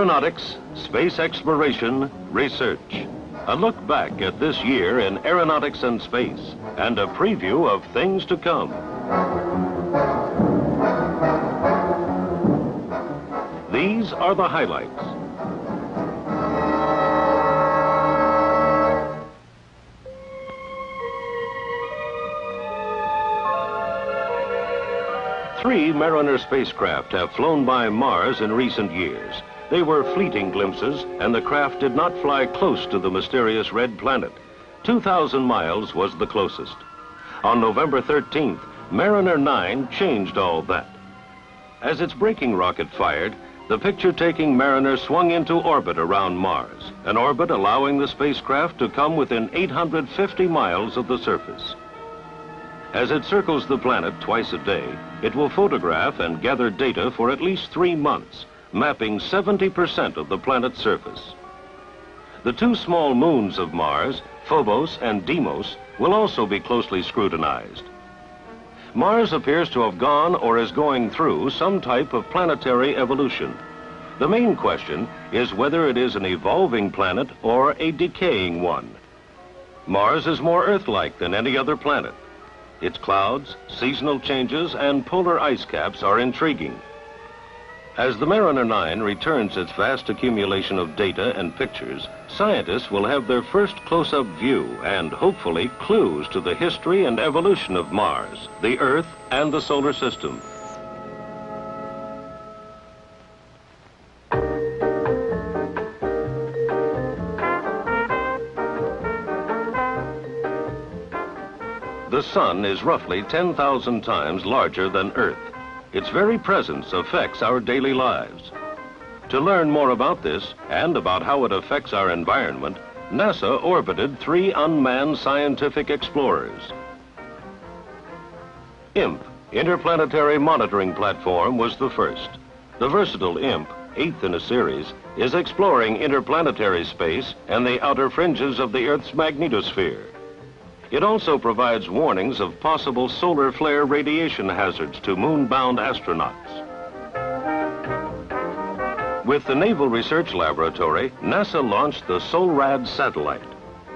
Aeronautics, space exploration, research. A look back at this year in aeronautics and space, and a preview of things to come. These are the highlights. Three Mariner spacecraft have flown by Mars in recent years. They were fleeting glimpses, and the craft did not fly close to the mysterious red planet. 2,000 miles was the closest. On November 13th, Mariner 9 changed all that. As its braking rocket fired, the picture-taking Mariner swung into orbit around Mars, an orbit allowing the spacecraft to come within 850 miles of the surface. As it circles the planet twice a day, it will photograph and gather data for at least 3 months, mapping 70% of the planet's surface. The two small moons of Mars, Phobos and Deimos, will also be closely scrutinized. Mars appears to have gone or is going through some type of planetary evolution. The main question is whether it is an evolving planet or a decaying one. Mars is more Earth-like than any other planet. Its clouds, seasonal changes, and polar ice caps are intriguing. As the Mariner 9 returns its vast accumulation of data and pictures, scientists will have their first close-up view and hopefully clues to the history and evolution of Mars, the Earth, and the solar system. The Sun is roughly 10,000 times larger than Earth. Its very presence affects our daily lives. To learn more about this and about how it affects our environment, NASA orbited 3 unmanned scientific explorers. IMP, Interplanetary Monitoring Platform, was the first. The versatile IMP, 8th in a series, is exploring interplanetary space and the outer fringes of the Earth's magnetosphere. It also provides warnings of possible solar flare radiation hazards to moon-bound astronauts. With the Naval Research Laboratory, NASA launched the SOLRAD satellite.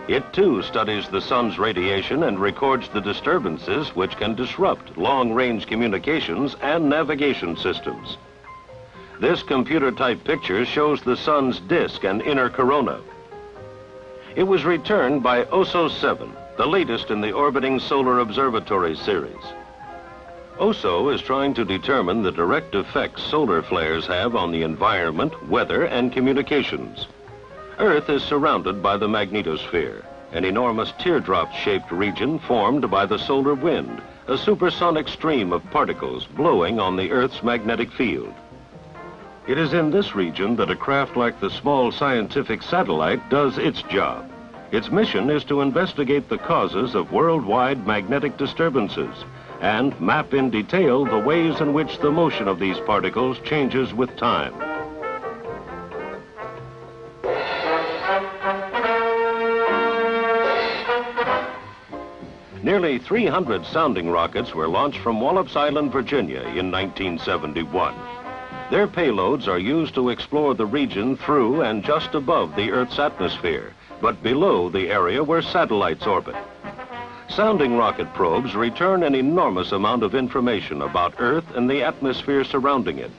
It too studies the sun's radiation and records the disturbances which can disrupt long-range communications and navigation systems. This computer-type picture shows the sun's disk and inner corona. It was returned by OSO 7, the latest in the orbiting Solar Observatory series. OSO is trying to determine the direct effects solar flares have on the environment, weather, and communications. Earth is surrounded by the magnetosphere, an enormous teardrop-shaped region formed by the solar wind, a supersonic stream of particles blowing on the Earth's magnetic field. It is in this region that a craft like the small scientific satellite does its job. Its mission is to investigate the causes of worldwide magnetic disturbances and map in detail the ways in which the motion of these particles changes with time. Nearly 300 sounding rockets were launched from Wallops Island, Virginia in 1971. Their payloads are used to explore the region through and just above the Earth's atmosphere, but below the area where satellites orbit. Sounding rocket probes return an enormous amount of information about Earth and the atmosphere surrounding it.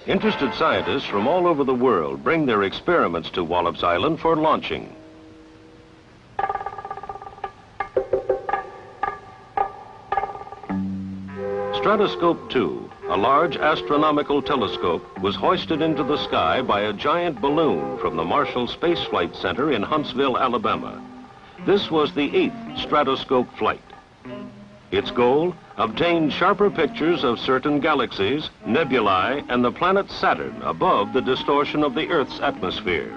Interested scientists from all over the world bring their experiments to Wallops Island for launching. Stratoscope 2, a large astronomical telescope, was hoisted into the sky by a giant balloon from the Marshall Space Flight Center in Huntsville, Alabama. This was the 8th Stratoscope flight. Its goal? Obtain sharper pictures of certain galaxies, nebulae, and the planet Saturn above the distortion of the Earth's atmosphere.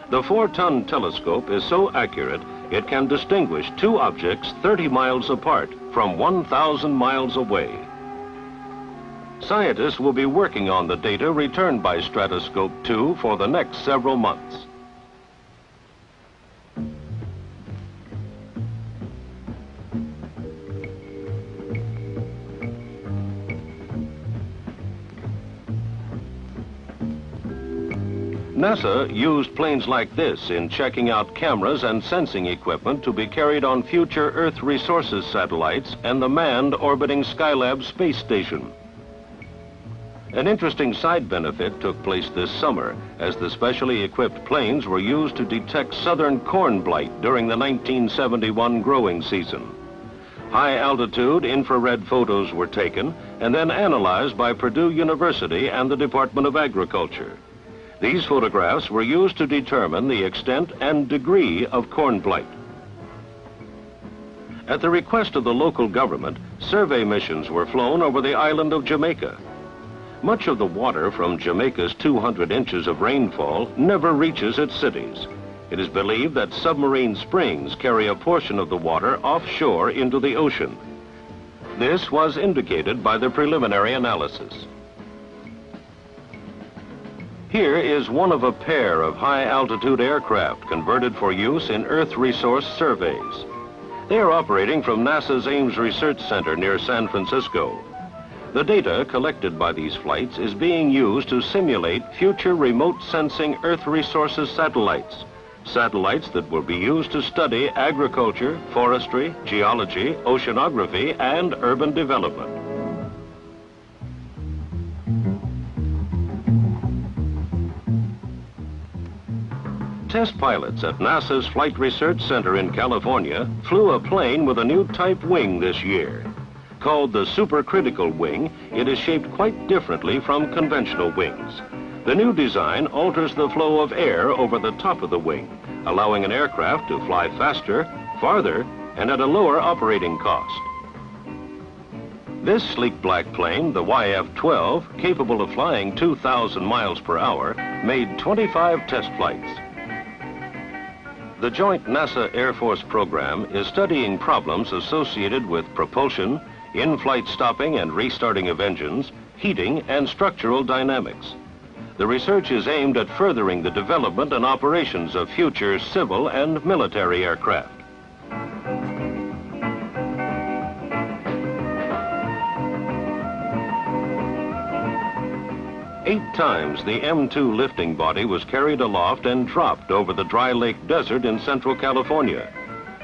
The 4-ton telescope is so accurate it can distinguish 2 objects 30 miles apart from 1,000 miles away. Scientists will be working on the data returned by Stratoscope 2 for the next several months. NASA used planes like this in checking out cameras and sensing equipment to be carried on future Earth resources satellites and the manned orbiting Skylab space station. An interesting side benefit took place this summer as the specially equipped planes were used to detect southern corn blight during the 1971 growing season. High-altitude infrared photos were taken and then analyzed by Purdue University and the Department of Agriculture. These photographs were used to determine the extent and degree of corn blight. At the request of the local government, survey missions were flown over the island of Jamaica. Much of the water from Jamaica's 200 inches of rainfall never reaches its cities. It is believed that submarine springs carry a portion of the water offshore into the ocean. This was indicated by the preliminary analysis. Here is one of a pair of high-altitude aircraft converted for use in Earth resource surveys. They are operating from NASA's Ames Research Center near San Francisco. The data collected by these flights is being used to simulate future remote sensing Earth resources satellites. Satellites that will be used to study agriculture, forestry, geology, oceanography, and urban development. Test pilots at NASA's Flight Research Center in California flew a plane with a new type wing this year. Called the supercritical wing, it is shaped quite differently from conventional wings. The new design alters the flow of air over the top of the wing, allowing an aircraft to fly faster, farther, and at a lower operating cost. This sleek black plane, the YF-12, capable of flying 2,000 miles per hour, made 25 test flights. The joint NASA Air Force program is studying problems associated with propulsion, in-flight stopping and restarting of engines, heating, and structural dynamics. The research is aimed at furthering the development and operations of future civil and military aircraft. Eight times the M2 lifting body was carried aloft and dropped over the dry lake desert in central California.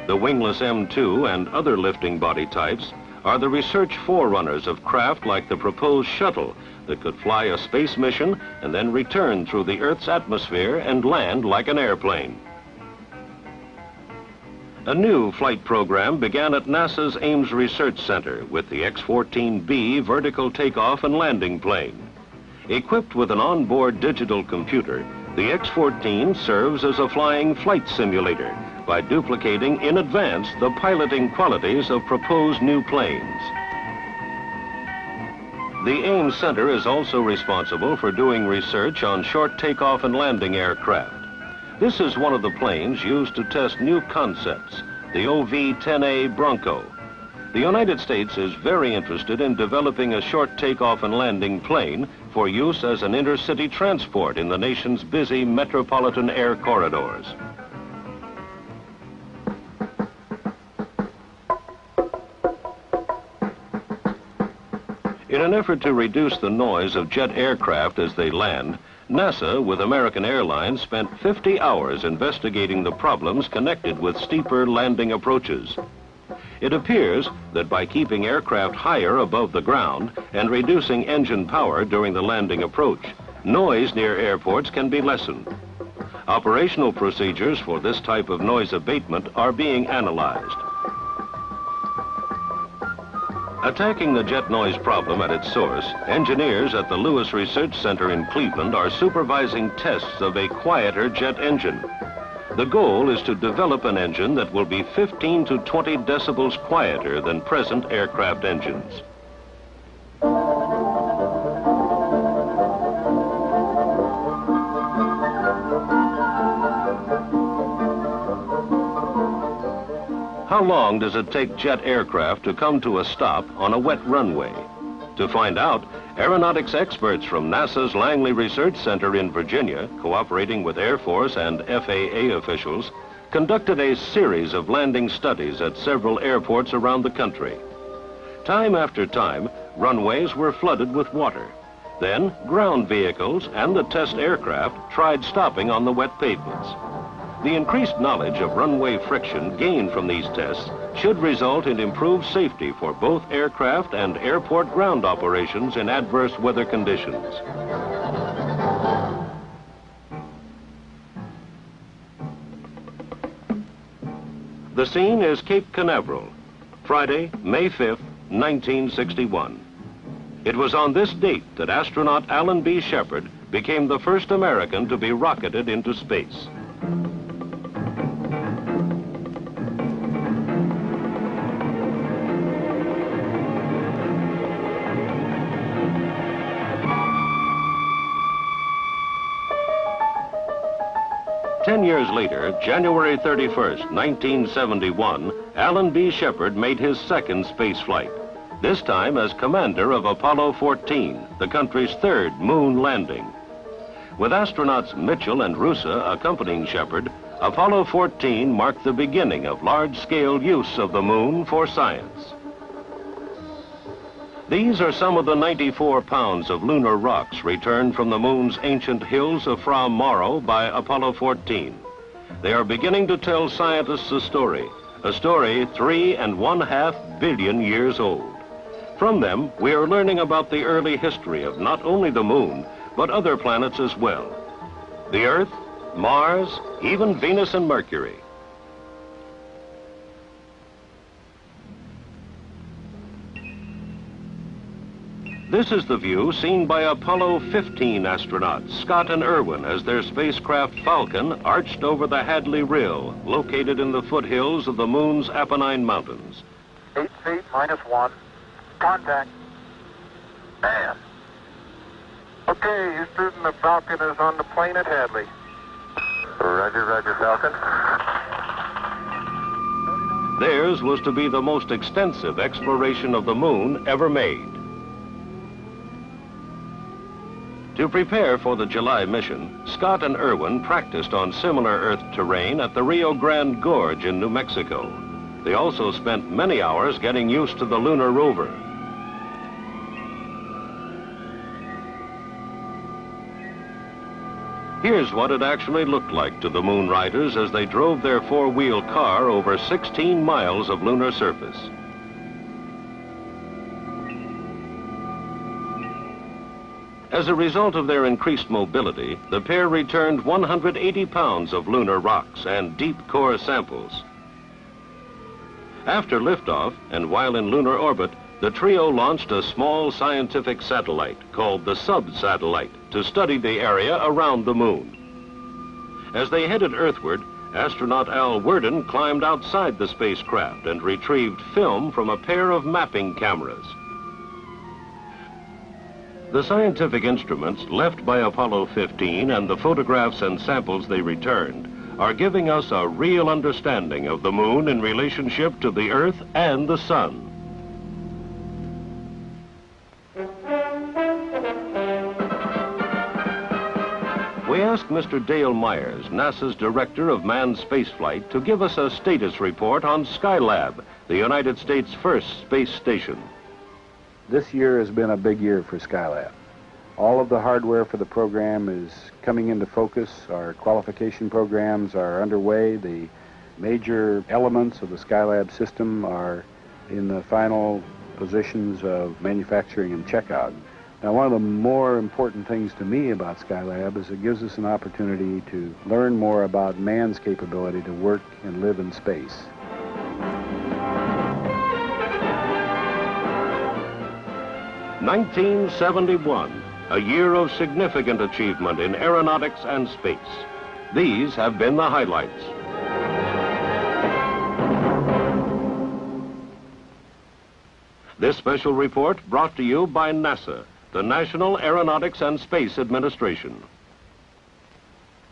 The wingless M2 and other lifting body types are the research forerunners of craft like the proposed shuttle that could fly a space mission and then return through the Earth's atmosphere and land like an airplane. A new flight program began at NASA's Ames Research Center with the X-14B vertical takeoff and landing plane. Equipped with an onboard digital computer, the X-14 serves as a flying flight simulator by duplicating in advance the piloting qualities of proposed new planes. The Ames Center is also responsible for doing research on short takeoff and landing aircraft. This is one of the planes used to test new concepts, the OV-10A Bronco. The United States is very interested in developing a short takeoff and landing plane for use as an intercity transport in the nation's busy metropolitan air corridors. In an effort to reduce the noise of jet aircraft as they land, NASA, with American Airlines, spent 50 hours investigating the problems connected with steeper landing approaches. It appears that by keeping aircraft higher above the ground and reducing engine power during the landing approach, noise near airports can be lessened. Operational procedures for this type of noise abatement are being analyzed. Attacking the jet noise problem at its source, engineers at the Lewis Research Center in Cleveland are supervising tests of a quieter jet engine. The goal is to develop an engine that will be 15 to 20 decibels quieter than present aircraft engines. How long does it take jet aircraft to come to a stop on a wet runway? To find out, aeronautics experts from NASA's Langley Research Center in Virginia, cooperating with Air Force and FAA officials, conducted a series of landing studies at several airports around the country. Time after time, runways were flooded with water. Then, ground vehicles and the test aircraft tried stopping on the wet pavements. The increased knowledge of runway friction gained from these tests should result in improved safety for both aircraft and airport ground operations in adverse weather conditions. The scene is Cape Canaveral, Friday, May 5th, 1961. It was on this date that astronaut Alan B. Shepard became the first American to be rocketed into space. Ten years later, January 31st, 1971, Alan B. Shepard made his second space flight, this time as commander of Apollo 14, the country's third moon landing. With astronauts Mitchell and Russa accompanying Shepard, Apollo 14 marked the beginning of large-scale use of the moon for science. These are some of the 94 pounds of lunar rocks returned from the moon's ancient hills of Fra Mauro by Apollo 14. They are beginning to tell scientists a story 3.5 billion years old. From them, we are learning about the early history of not only the moon, but other planets as well. The Earth, Mars, even Venus and Mercury. This is the view seen by Apollo 15 astronauts, Scott and Irwin, as their spacecraft Falcon arched over the Hadley Rill, located in the foothills of the moon's Apennine Mountains. 8 feet -1. Contact. Bam. Okay, Houston, the Falcon is on the plane at Hadley. Roger, roger, Falcon. Theirs was to be the most extensive exploration of the moon ever made. To prepare for the July mission, Scott and Irwin practiced on similar Earth terrain at the Rio Grande Gorge in New Mexico. They also spent many hours getting used to the lunar rover. Here's what it actually looked like to the moon riders as they drove their four-wheel car over 16 miles of lunar surface. As a result of their increased mobility, the pair returned 180 pounds of lunar rocks and deep core samples. After liftoff, and while in lunar orbit, the trio launched a small scientific satellite called the sub-satellite to study the area around the moon. As they headed earthward, astronaut Al Worden climbed outside the spacecraft and retrieved film from a pair of mapping cameras. The scientific instruments left by Apollo 15 and the photographs and samples they returned are giving us a real understanding of the moon in relationship to the Earth and the Sun. We asked Mr. Dale Myers, NASA's Director of Manned Spaceflight, to give us a status report on Skylab, the United States' first space station. This year has been a big year for Skylab. All of the hardware for the program is coming into focus. Our qualification programs are underway. The major elements of the Skylab system are in the final positions of manufacturing and checkout. Now, one of the more important things to me about Skylab is it gives us an opportunity to learn more about man's capability to work and live in space. (1971), a year of significant achievement in aeronautics and space. These have been the highlights. This special report brought to you by NASA, the National Aeronautics and Space Administration.